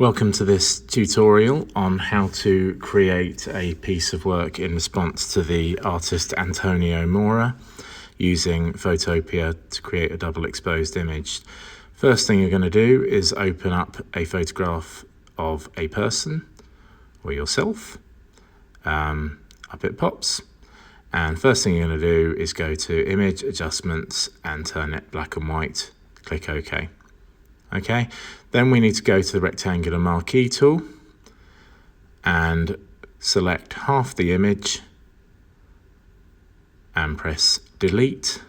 Welcome to this tutorial on how to create a piece of work in response to the artist Antonio Mora using Photopea to create a double exposed image. First thing you're going to do is open up a photograph of a person or yourself. Up it pops. And first thing you're going to do is go to Image Adjustments and turn it black and white. Click OK. Okay, then we need to go to the rectangular marquee tool and select half the image and press delete,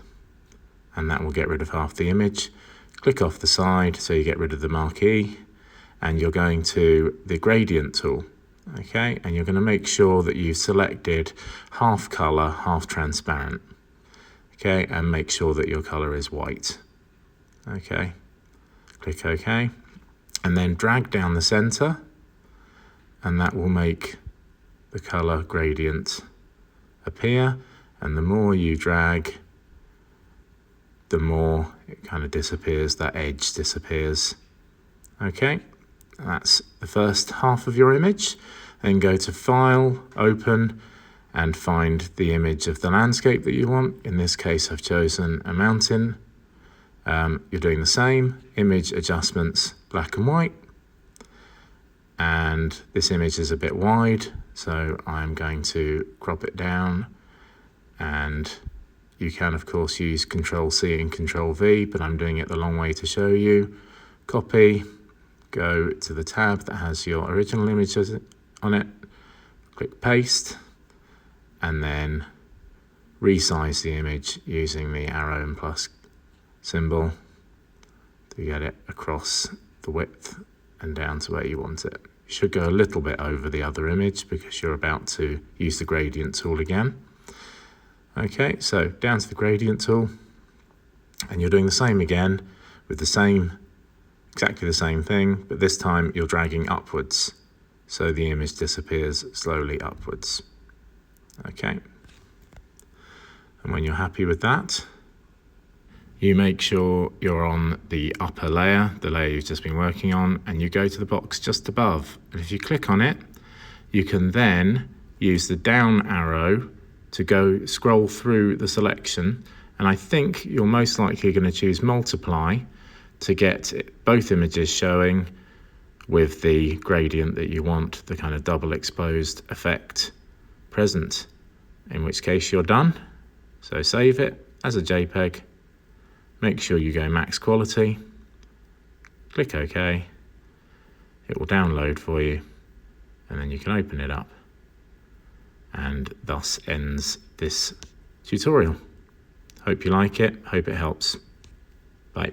and that will get rid of half the image. Click off the side so you get rid of the marquee, and you're going to the gradient tool. Okay, and you're going to make sure that you've selected half color, half transparent. Okay, and make sure that your color is white. Okay. Click OK, and then drag down the center, and that will make the color gradient appear. And the more you drag, the more it kind of disappears, that edge disappears. Okay, that's the first half of your image. Then go to File, Open, and find the image of the landscape that you want. In this case, I've chosen a mountain. You're doing the same, Image Adjustments, black and white, and this image is a bit wide, so I'm going to crop it down, and you can of course use Control-C and Control-V, but I'm doing it the long way to show you. Copy, go to the tab that has your original image on it, click Paste, and then resize the image using the arrow and plus symbol to get it across the width and down to where you want it. You should go a little bit over the other image because you're about to use the gradient tool again. Okay, so down to the gradient tool, and you're doing the same again with the same, exactly the same thing, but this time you're dragging upwards so the image disappears slowly upwards. Okay, and when you're happy with that, you make sure you're on the upper layer, the layer you've just been working on, and you go to the box just above. And if you click on it, you can then use the down arrow to go scroll through the selection. And I think you're most likely going to choose multiply to get both images showing with the gradient that you want, the kind of double exposed effect present, in which case you're done. So save it as a JPEG. Make sure you go max quality, click OK, it will download for you, and then you can open it up. And thus ends this tutorial. Hope you like it, hope it helps. Bye.